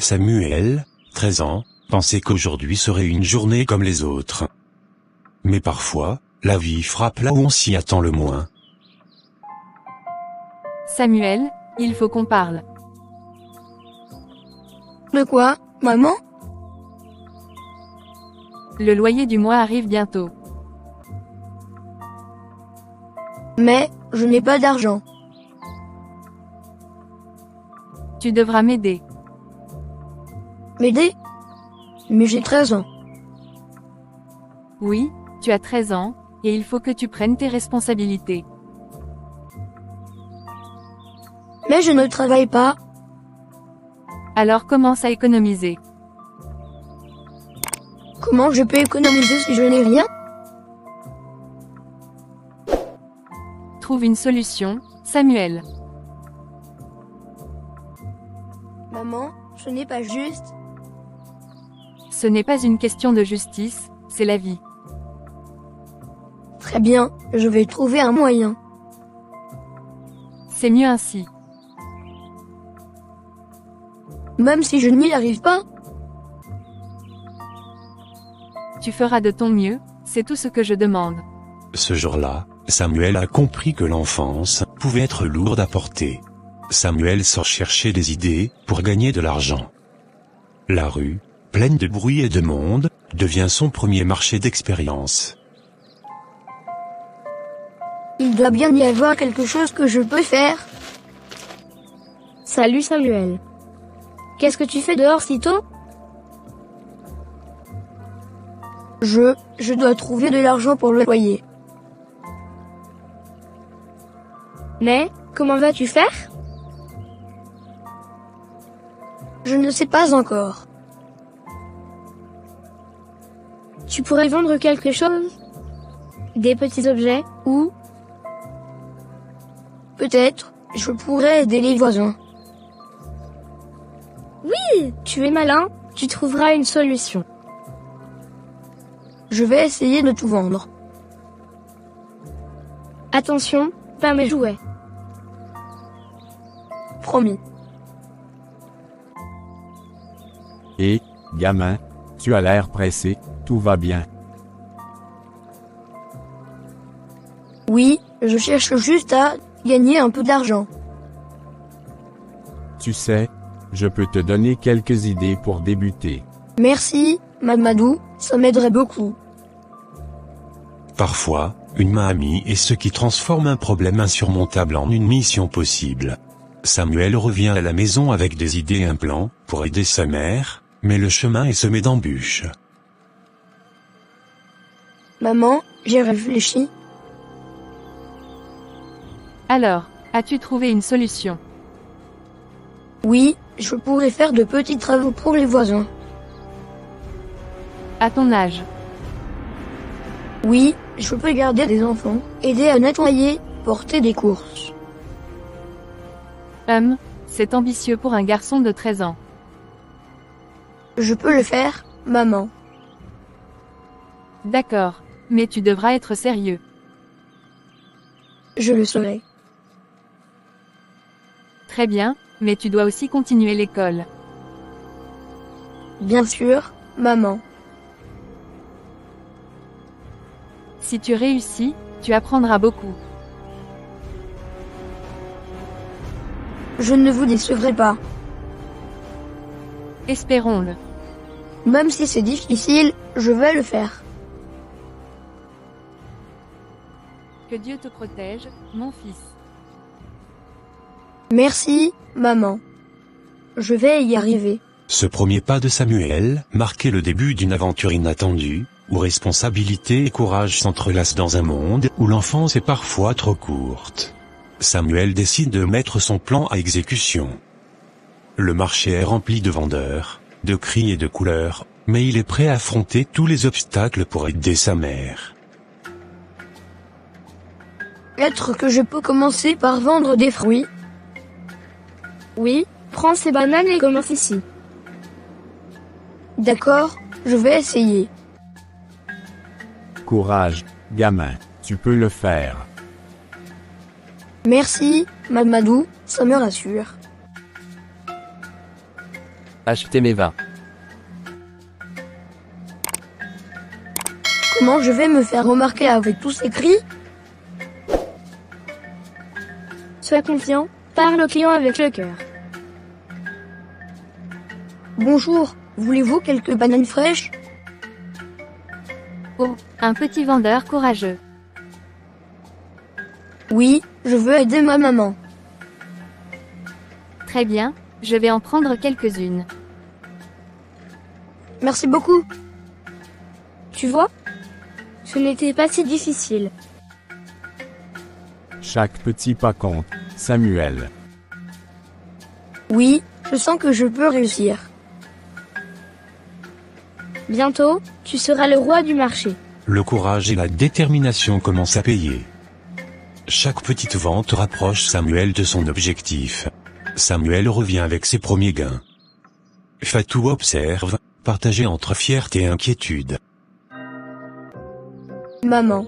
Samuel, 13 ans, pensait qu'aujourd'hui serait une journée comme les autres. Mais parfois, la vie frappe là où on s'y attend le moins. Samuel, il faut qu'on parle. De quoi, maman? Le loyer du mois arrive bientôt. Mais, je n'ai pas d'argent. Tu devras m'aider. M'aider? Mais j'ai 13 ans. Oui, tu as 13 ans, et il faut que tu prennes tes responsabilités. Mais je ne travaille pas. Alors commence à économiser. Comment je peux économiser si je n'ai rien? Trouve une solution, Samuel. Maman, ce n'est pas juste. Ce n'est pas une question de justice, c'est la vie. Très bien, je vais trouver un moyen. C'est mieux ainsi. Même si je n'y arrive pas? Tu feras de ton mieux, c'est tout ce que je demande. Ce jour-là, Samuel a compris que l'enfance pouvait être lourde à porter. Samuel sort chercher des idées pour gagner de l'argent. La rue, pleine de bruit et de monde, devient son premier marché d'expérience. Il doit bien y avoir quelque chose que je peux faire. Salut Samuel. Qu'est-ce que tu fais dehors si tôt? Je dois trouver de l'argent pour le loyer. Mais, comment vas-tu faire? Je ne sais pas encore. Tu pourrais vendre quelque chose? Des petits objets, ou? Peut-être, je pourrais aider les voisins. Oui, tu es malin, tu trouveras une solution. Je vais essayer de tout vendre. Attention, pas mes jouets. Promis. Et, gamin, tu as l'air pressé, tout va bien. Oui, je cherche juste à gagner un peu d'argent. Tu sais, je peux te donner quelques idées pour débuter. Merci, Mamadou, ça m'aiderait beaucoup. Parfois, une main amie est ce qui transforme un problème insurmontable en une mission possible. Samuel revient à la maison avec des idées et un plan pour aider sa mère, mais le chemin est semé d'embûches. Maman, j'ai réfléchi. Alors, as-tu trouvé une solution? Oui, je pourrais faire de petits travaux pour les voisins. À ton âge. Oui, je peux garder des enfants, aider à nettoyer, porter des courses. C'est ambitieux pour un garçon de 13 ans. Je peux le faire, maman. D'accord, mais tu devras être sérieux. Je le serai. Très bien, mais tu dois aussi continuer l'école. Bien sûr, maman. Si tu réussis, tu apprendras beaucoup. Je ne vous décevrai pas. Espérons-le. Même si c'est difficile, je vais le faire. Que Dieu te protège, mon fils. Merci, maman. Je vais y arriver. Ce premier pas de Samuel marquait le début d'une aventure inattendue, où responsabilité et courage s'entrelacent dans un monde où l'enfance est parfois trop courte. Samuel décide de mettre son plan à exécution. Le marché est rempli de vendeurs, de cris et de couleurs, mais il est prêt à affronter tous les obstacles pour aider sa mère. Peut-être que je peux commencer par vendre des fruits. Oui, prends ces bananes et commence ici. D'accord, je vais essayer. Courage, gamin, tu peux le faire. Merci, Mamadou, ça me rassure. Acheter mes vins. Comment je vais me faire remarquer avec tous ces cris? Sois confiant, parle au client avec le cœur. Bonjour, voulez-vous quelques bananes fraîches? Oh, un petit vendeur courageux. Oui, je veux aider ma maman. Très bien, je vais en prendre quelques-unes. Merci beaucoup. Tu vois? Ce n'était pas si difficile. Chaque petit pas compte, Samuel. Oui, je sens que je peux réussir. Bientôt, tu seras le roi du marché. Le courage et la détermination commencent à payer. Chaque petite vente rapproche Samuel de son objectif. Samuel revient avec ses premiers gains. Fatou observe, partagé entre fierté et inquiétude. Maman.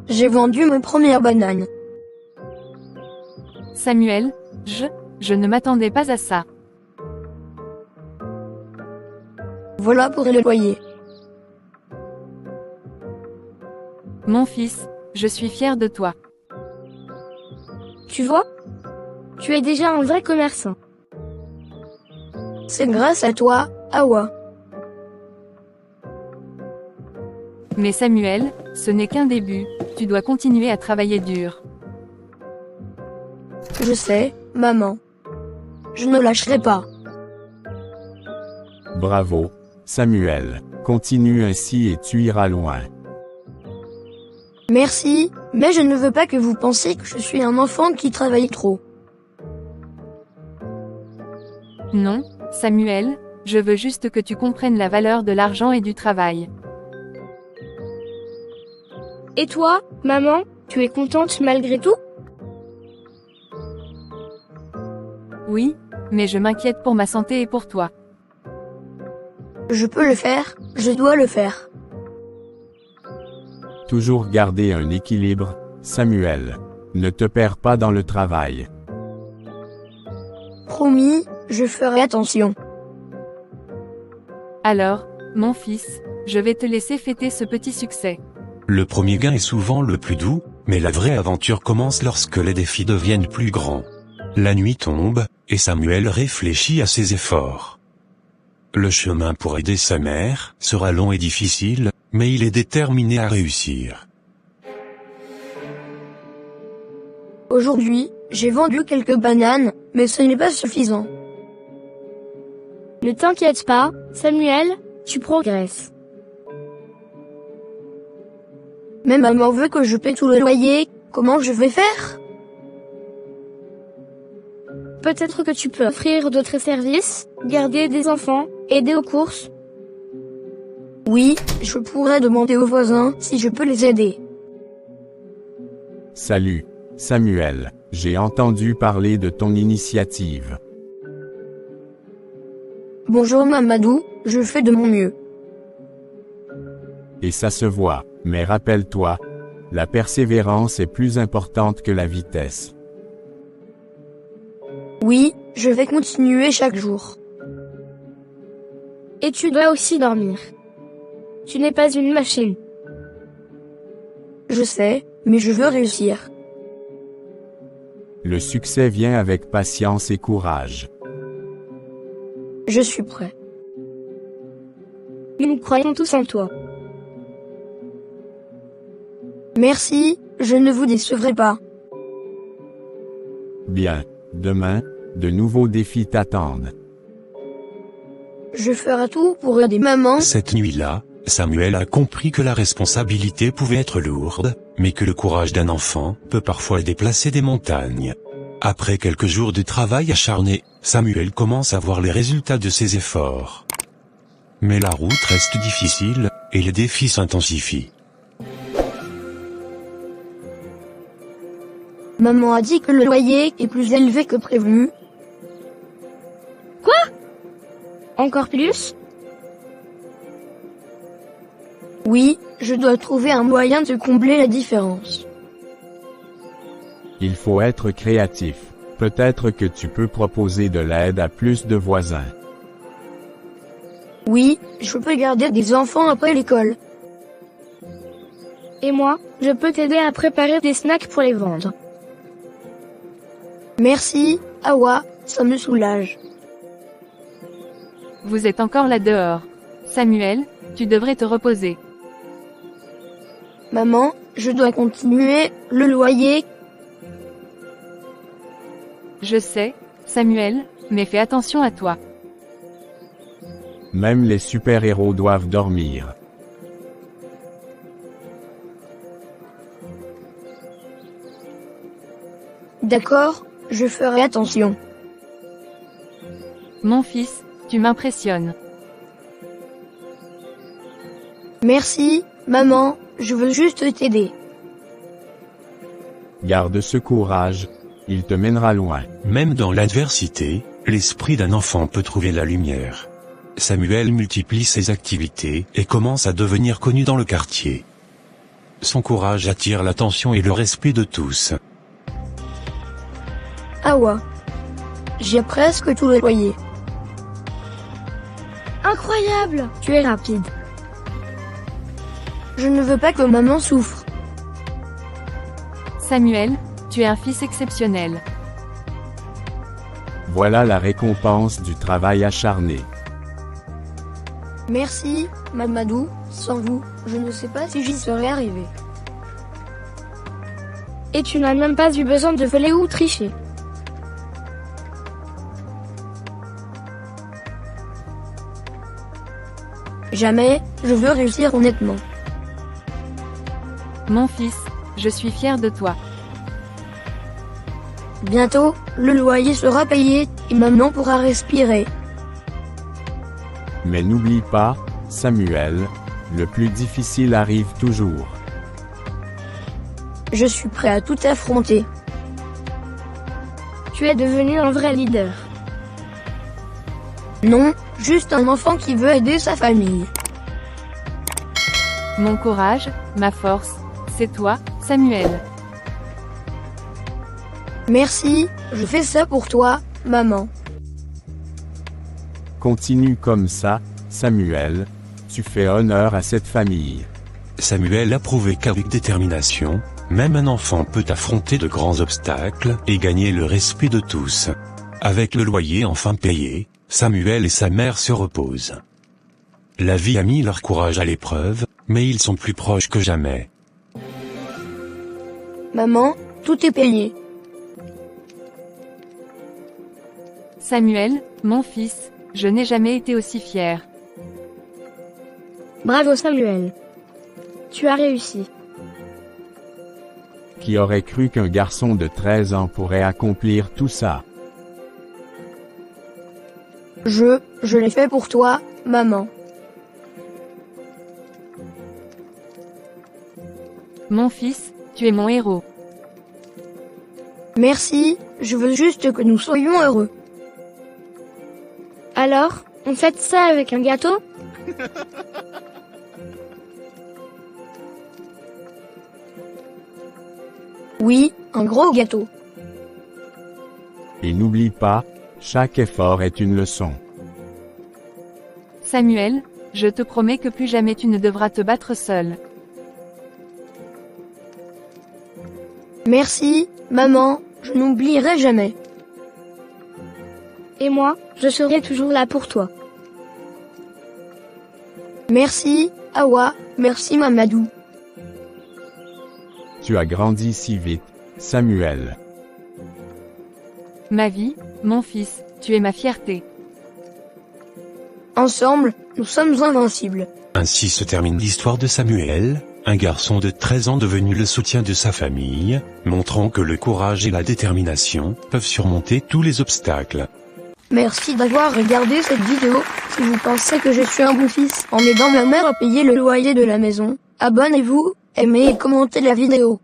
J'ai vendu mes premières bananes. Samuel, je ne m'attendais pas à ça. Voilà pour le loyer. Mon fils, je suis fier de toi. Tu vois? Tu es déjà un vrai commerçant. C'est grâce à toi, Awa. Mais Samuel, ce n'est qu'un début, tu dois continuer à travailler dur. Je sais, maman. Je ne lâcherai pas. Bravo, Samuel. Continue ainsi et tu iras loin. Merci, mais je ne veux pas que vous pensiez que je suis un enfant qui travaille trop. Non, Samuel, je veux juste que tu comprennes la valeur de l'argent et du travail. Et toi, maman, tu es contente malgré tout? Oui, mais je m'inquiète pour ma santé et pour toi. Je peux le faire, je dois le faire. Toujours garder un équilibre, Samuel. Ne te perds pas dans le travail. Promis, je ferai attention. Alors, mon fils, je vais te laisser fêter ce petit succès. Le premier gain est souvent le plus doux, mais la vraie aventure commence lorsque les défis deviennent plus grands. La nuit tombe, et Samuel réfléchit à ses efforts. Le chemin pour aider sa mère sera long et difficile, mais il est déterminé à réussir. Aujourd'hui, j'ai vendu quelques bananes, mais ce n'est pas suffisant. Ne t'inquiète pas, Samuel, tu progresses. Mais maman veut que je paie tout le loyer, comment je vais faire? Peut-être que tu peux offrir d'autres services, garder des enfants, aider aux courses. Oui, je pourrais demander aux voisins si je peux les aider. Salut, Samuel. J'ai entendu parler de ton initiative. Bonjour Mamadou, je fais de mon mieux. Et ça se voit, mais rappelle-toi, la persévérance est plus importante que la vitesse. Oui, je vais continuer chaque jour. Et tu dois aussi dormir. Tu n'es pas une machine. Je sais, mais je veux réussir. Le succès vient avec patience et courage. Je suis prêt. Nous croyons tous en toi. Merci, je ne vous décevrai pas. Bien, demain, de nouveaux défis t'attendent. Je ferai tout pour aider maman. Cette nuit-là, Samuel a compris que la responsabilité pouvait être lourde, mais que le courage d'un enfant peut parfois déplacer des montagnes. Après quelques jours de travail acharné, Samuel commence à voir les résultats de ses efforts. Mais la route reste difficile, et les défis s'intensifient. Maman a dit que le loyer est plus élevé que prévu. Quoi? Encore plus? Oui, je dois trouver un moyen de combler la différence. Il faut être créatif. Peut-être que tu peux proposer de l'aide à plus de voisins. Oui, je peux garder des enfants après l'école. Et moi, je peux t'aider à préparer des snacks pour les vendre. Merci, Awa, ça me soulage. Vous êtes encore là dehors. Samuel, tu devrais te reposer. Maman, je dois continuer le loyer. Je sais, Samuel, mais fais attention à toi. Même les super-héros doivent dormir. D'accord, je ferai attention. Mon fils, tu m'impressionnes. Merci, maman, je veux juste t'aider. Garde ce courage, il te mènera loin. Même dans l'adversité, l'esprit d'un enfant peut trouver la lumière. Samuel multiplie ses activités et commence à devenir connu dans le quartier. Son courage attire l'attention et le respect de tous. Awa. J'ai presque tout le loyer. Incroyable! Tu es rapide. Je ne veux pas que maman souffre. Samuel, tu es un fils exceptionnel. Voilà la récompense du travail acharné. Merci, Mamadou, sans vous, je ne sais pas si j'y serais arrivé. Et tu n'as même pas eu besoin de voler ou tricher. Jamais, je veux réussir honnêtement. Mon fils, je suis fier de toi. Bientôt, le loyer sera payé, et maman pourra respirer. Mais n'oublie pas, Samuel, le plus difficile arrive toujours. Je suis prêt à tout affronter. Tu es devenu un vrai leader. Non, juste un enfant qui veut aider sa famille. Mon courage, ma force, c'est toi, Samuel. Merci, je fais ça pour toi, maman. Continue comme ça, Samuel, tu fais honneur à cette famille. Samuel a prouvé qu'avec détermination, même un enfant peut affronter de grands obstacles et gagner le respect de tous. Avec le loyer enfin payé, Samuel et sa mère se reposent. La vie a mis leur courage à l'épreuve, mais ils sont plus proches que jamais. Maman, tout est payé. Samuel, mon fils, je n'ai jamais été aussi fier. Bravo Samuel. Tu as réussi. Qui aurait cru qu'un garçon de 13 ans pourrait accomplir tout ça? Je l'ai fait pour toi, maman. Mon fils, tu es mon héros. Merci, je veux juste que nous soyons heureux. Alors, on fête ça avec un gâteau? Oui, un gros gâteau. Et n'oublie pas, chaque effort est une leçon. Samuel, je te promets que plus jamais tu ne devras te battre seul. Merci, maman, je n'oublierai jamais. Et moi, je serai toujours là pour toi. Merci, Awa, merci Mamadou. Tu as grandi si vite, Samuel. Ma vie, mon fils, tu es ma fierté. Ensemble, nous sommes invincibles. Ainsi se termine l'histoire de Samuel, un garçon de 13 ans devenu le soutien de sa famille, montrant que le courage et la détermination peuvent surmonter tous les obstacles. Merci d'avoir regardé cette vidéo. Si vous pensez que je suis un bon fils en aidant ma mère à payer le loyer de la maison, abonnez-vous, aimez et commentez la vidéo.